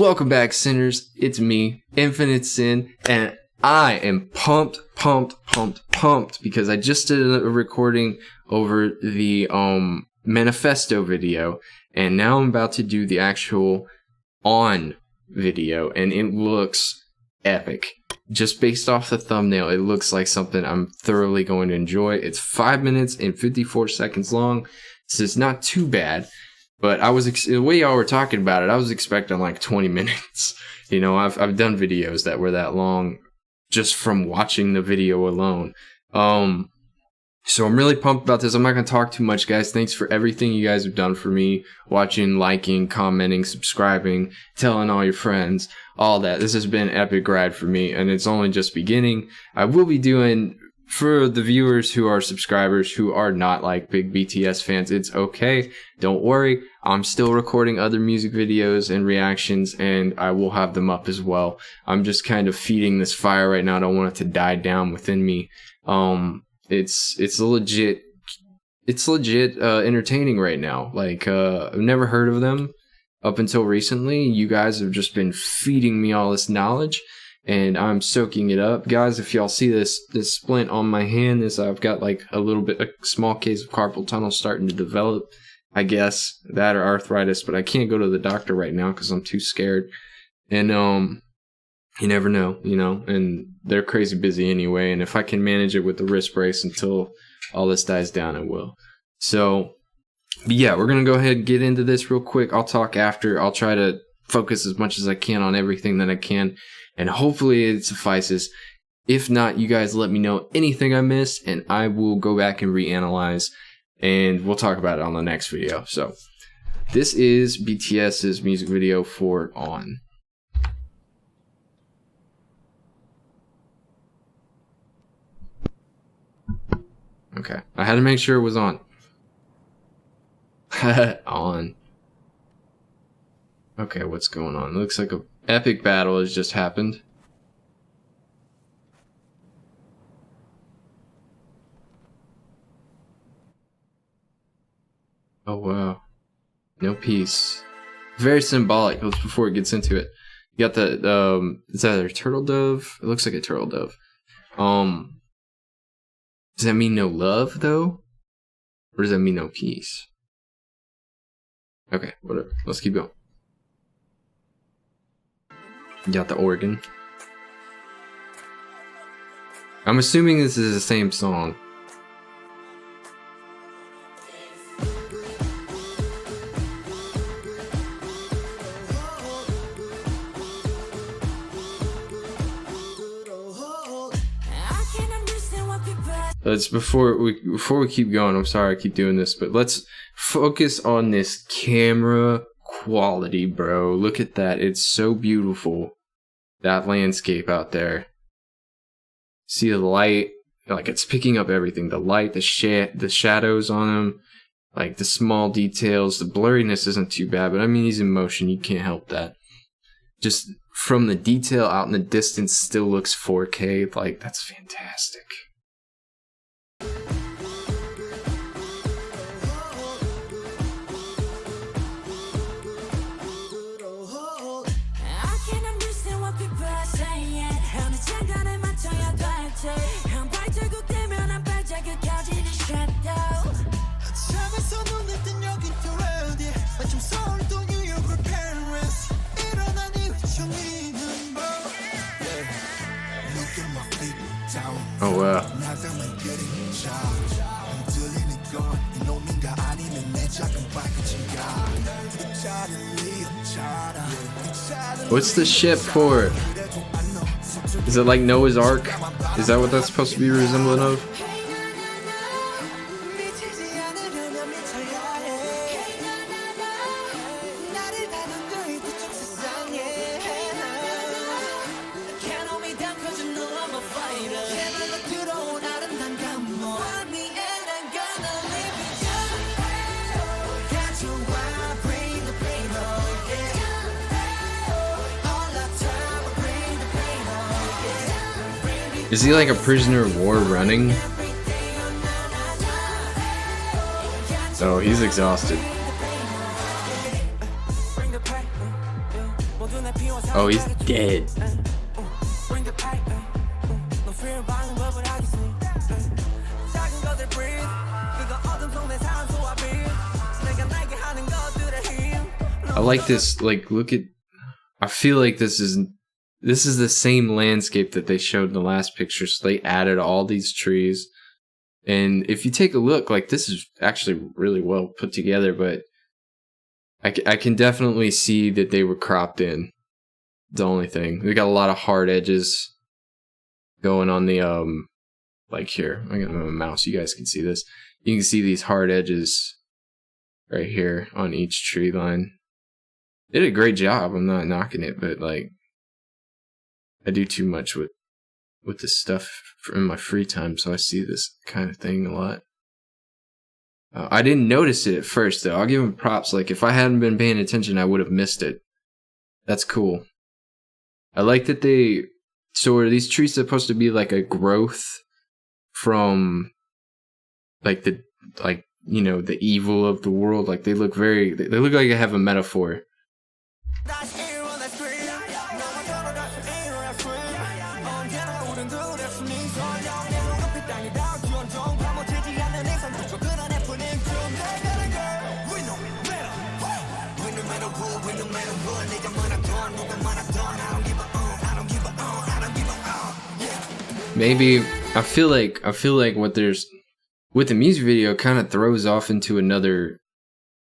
Welcome back, sinners. It's me, Infinite Sin, and I am pumped because I just did a recording over the manifesto video, and now I'm about to do the actual on video, and it looks epic. Just based off the thumbnail, it looks like something I'm thoroughly going to enjoy. It's 5 minutes and 54 seconds long, so it's not too bad. But the way y'all were talking about it, I was expecting like 20 minutes. You know, I've done videos that were that long just from watching the video alone. So I'm really pumped about this. I'm not going to talk too much, guys. Thanks for everything you guys have done for me. Watching, liking, commenting, subscribing, telling all your friends, all that. This has been an epic ride for me, and it's only just beginning. I will be doing, for the viewers who are subscribers who are not like big BTS fans, it's okay. Don't worry. I'm still recording other music videos and reactions, and I will have them up as well. I'm just kind of feeding this fire right now. I don't want it to die down within me. It's legit entertaining right now. Like, I've never heard of them up until recently. You guys have just been feeding me all this knowledge, and I'm soaking it up. Guys, if y'all see this splint on my hand, I've got like a small case of carpal tunnel starting to develop, I guess, that or arthritis, but I can't go to the doctor right now because I'm too scared. And you never know, you know, and they're crazy busy anyway, and if I can manage it with the wrist brace until all this dies down, I will. So, but yeah, we're gonna go ahead and get into this real quick. I'll talk after. I'll try to focus as much as I can on everything that I can, and hopefully it suffices. If not, you guys let me know anything I missed, and I will go back and reanalyze, and we'll talk about it on the next video. So, this is BTS's music video for On. Okay, I had to make sure it was on. On. Okay, what's going on? It looks like an epic battle has just happened. Oh wow. No peace. Very symbolic. Before it gets into it. You got the is that a turtle dove? It looks like a turtle dove. Does that mean no love, though? Or does that mean no peace? Okay, whatever. Let's keep going. You got the organ. I'm assuming this is the same song. Let's before we keep going, I'm sorry I keep doing this, but let's focus on this camera quality, bro. Look at that. It's so beautiful. That landscape out there. See the light, like it's picking up everything. The light, the shadows on him, like the small details. The blurriness isn't too bad, but I mean, he's in motion. You can't help that. Just from the detail out in the distance, still looks 4K. Like, that's fantastic. Oh wow. What's the ship for? Is it like Noah's Ark? Is that what that's supposed to be resembling of? Is he like a prisoner of war running? Oh, he's exhausted. Oh, he's dead. I like this, like, look at, I feel like this is the same landscape that they showed in the last picture, so they added all these trees. And if you take a look, like, this is actually really well put together, but I can definitely see that they were cropped in. The only thing. We got a lot of hard edges going on the, like here. I got my mouse, you guys can see this. You can see these hard edges right here on each tree line. They did a great job. I'm not knocking it, but like, I do too much with this stuff in my free time, so I see this kind of thing a lot. I didn't notice it at first, though. I'll give them props. Like, if I hadn't been paying attention, I would have missed it. That's cool. I like that they... So are these trees supposed to be like a growth from, like, the, like, you know, the evil of the world? Like, they look very... They look like they have a metaphor. Maybe I feel like what there's with the music video kind of throws off into another,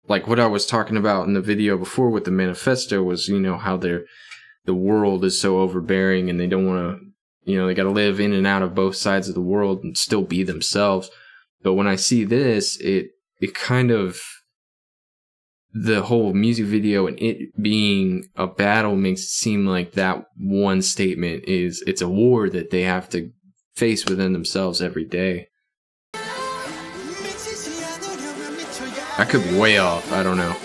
like what I was talking about in the video before with the manifesto was, you know, how the world is so overbearing and they don't want to, you know, they got to live in and out of both sides of the world and still be themselves. But when I see this, it kind of, the whole music video and it being a battle makes it seem like that one statement is, it's a war that they have to face within themselves every day. I could be way off, I don't know.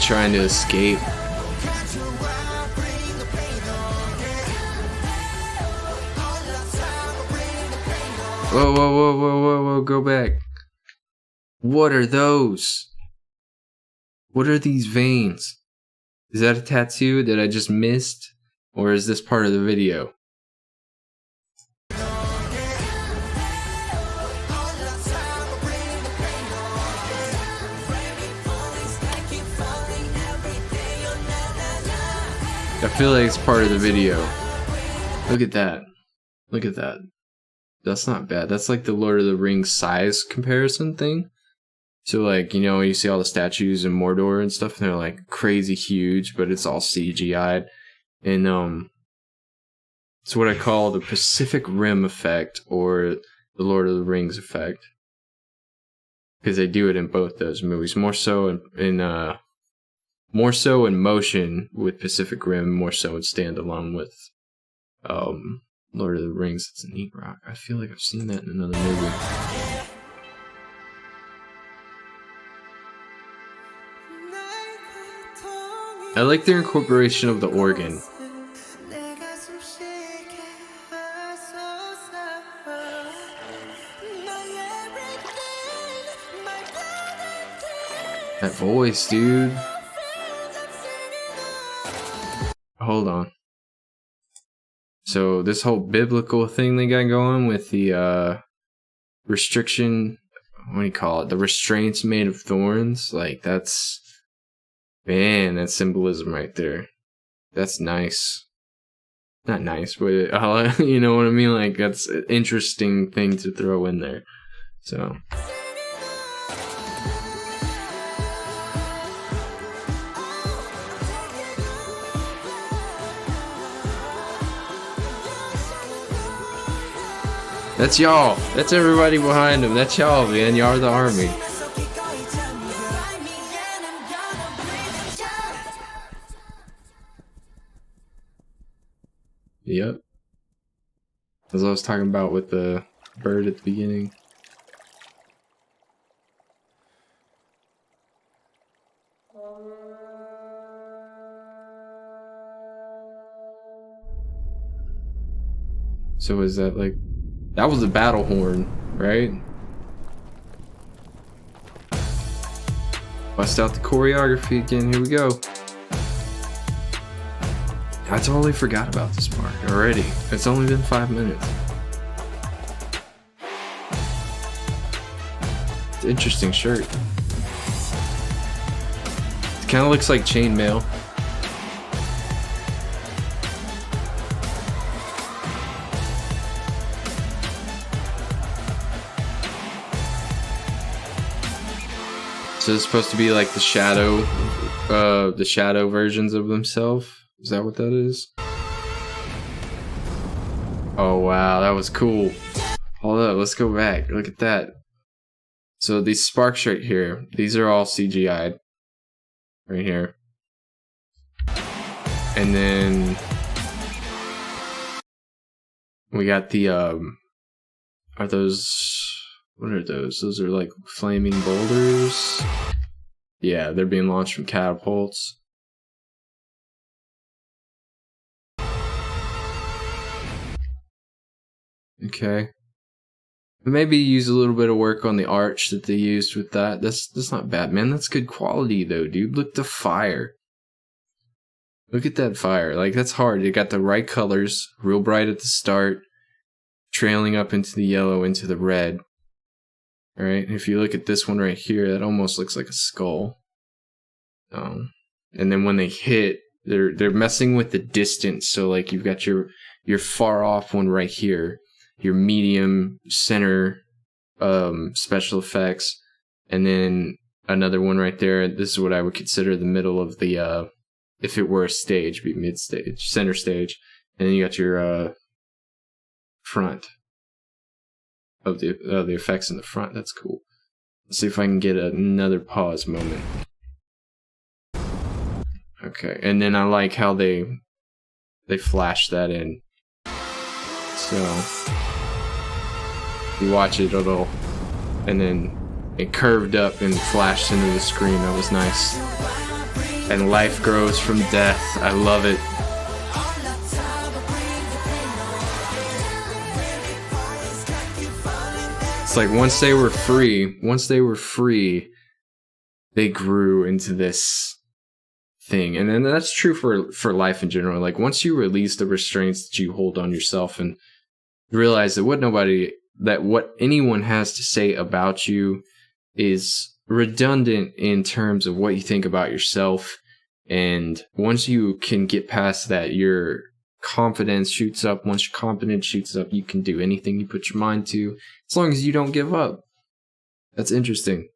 Trying to escape. Whoa, whoa, whoa, whoa, whoa, whoa, go back. What are those? What are these veins? Is that a tattoo that I just missed? Or is this part of the video? I feel like it's part of the video. Look at that. Look at that. That's not bad. That's like the Lord of the Rings size comparison thing. So like, you know, you see all the statues in Mordor and stuff, and they're like crazy huge, but it's all CGI'd. And it's what I call the Pacific Rim effect, or the Lord of the Rings effect. Because they do it in both those movies. More so in motion with Pacific Rim, more so in standalone with Lord of the Rings. It's a neat rock. I feel like I've seen that in another movie. I like their incorporation of the organ. That voice, dude. Hold on. So this whole biblical thing they got going with the restriction, what do you call it? The restraints made of thorns. Like, that's, man, that's symbolism right there. That's nice. Not nice, but you know what I mean? Like, that's an interesting thing to throw in there. So. That's y'all. That's everybody behind them. That's y'all, man. Y'all are the army. Yep. As I was talking about with the bird at the beginning. So is that like... That was a battle horn, right? Bust out the choreography again. Here we go. I totally forgot about this part already. It's only been 5 minutes. It's an interesting shirt. It kind of looks like chainmail. So it's supposed to be like the shadow versions of themselves. Is that what that is? Oh wow, that was cool. Hold up, let's go back. Look at that. So these sparks right here, these are all CGI'd. Right here. And then we got the are those... What are those? Those are like flaming boulders. Yeah, they're being launched from catapults. Okay. Maybe use a little bit of work on the arch that they used with that. That's not bad, man. That's good quality though, dude. Look at the fire. Look at that fire. Like, that's hard. They got the right colors, real bright at the start, trailing up into the yellow, into the red. Alright, if you look at this one right here, that almost looks like a skull. And then when they hit, they're messing with the distance. So like you've got your far off one right here, your medium center special effects, and then another one right there. This is what I would consider the middle of the if it were a stage, be mid stage, center stage, and then you got your front. Of the effects in the front. That's cool. Let's see if I can get another pause moment. Okay, and then I like how they flash that in. So you watch it, it'll, and then it curved up and flashed into the screen. That was nice. And life grows from death. I love it. Like once they were free, they grew into this thing. And then that's true for life in general. Like once you release the restraints that you hold on yourself and realize that what anyone has to say about you is redundant in terms of what you think about yourself. And once you can get past that, your confidence shoots up. Once your confidence shoots up, you can do anything you put your mind to, as long as you don't give up. That's interesting.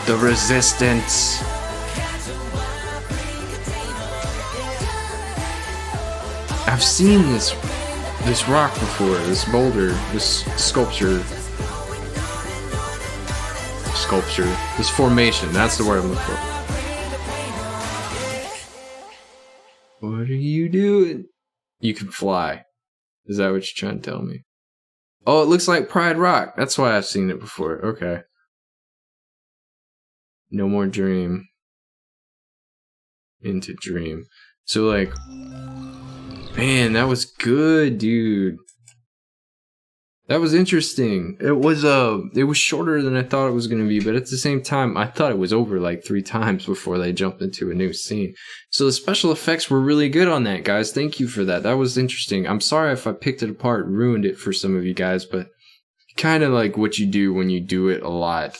The resistance. I've seen this rock before, this boulder, this sculpture, this formation. That's the word I'm looking for. What are you doing? You can fly. Is that what you're trying to tell me? Oh, it looks like Pride Rock. That's why I've seen it before. Okay. No more dream. Into dream. So like, man, that was good, dude. That was interesting. It was shorter than I thought it was going to be, but at the same time, I thought it was over like 3 times before they jumped into a new scene. So the special effects were really good on that, guys. Thank you for that. That was interesting. I'm sorry if I picked it apart and ruined it for some of you guys, but kind of like what you do when you do it a lot.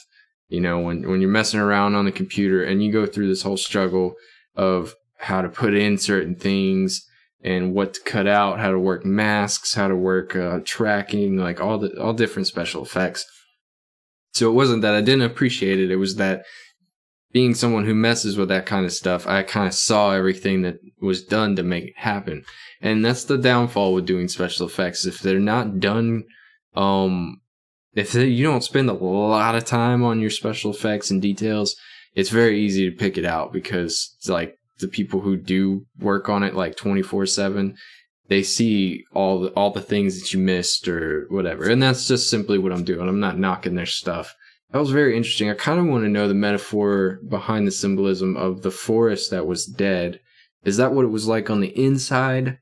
You know, when you're messing around on the computer and you go through this whole struggle of how to put in certain things and what to cut out, how to work masks, how to work tracking, like all different special effects. So it wasn't that I didn't appreciate it. It was that being someone who messes with that kind of stuff, I kind of saw everything that was done to make it happen. And that's the downfall with doing special effects. If they're not done, you don't spend a lot of time on your special effects and details, it's very easy to pick it out, because it's like the people who do work on it like 24/7, they see all the things that you missed or whatever. And that's just simply what I'm doing. I'm not knocking their stuff. That was very interesting. I kind of want to know the metaphor behind the symbolism of the forest that was dead Is that what it was like on the inside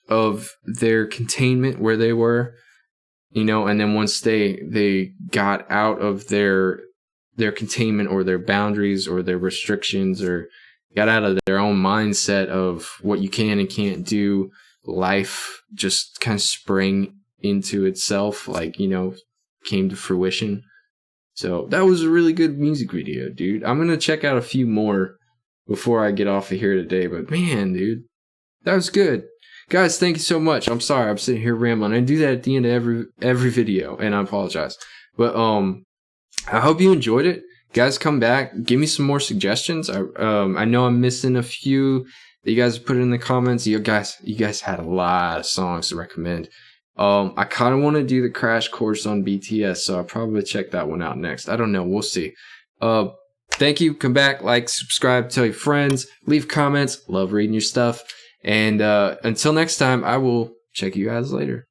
of their containment where they were? You know, and then once they got out of their containment or their boundaries or their restrictions, or got out of their own mindset of what you can and can't do, life just kind of sprang into itself, like, you know, came to fruition. So that was a really good music video, dude. I'm going to check out a few more before I get off of here today. But man, dude, that was good. Guys, thank you so much. I'm sorry I'm sitting here rambling. I do that at the end of every video, and I apologize. But I hope you enjoyed it. Guys, come back. Give me some more suggestions. I know I'm missing a few that you guys put in the comments. You guys had a lot of songs to recommend. I kind of want to do the crash course on BTS, so I'll probably check that one out next. I don't know. We'll see. Thank you. Come back, like, subscribe, tell your friends, leave comments. Love reading your stuff. And until next time, I will check you guys later.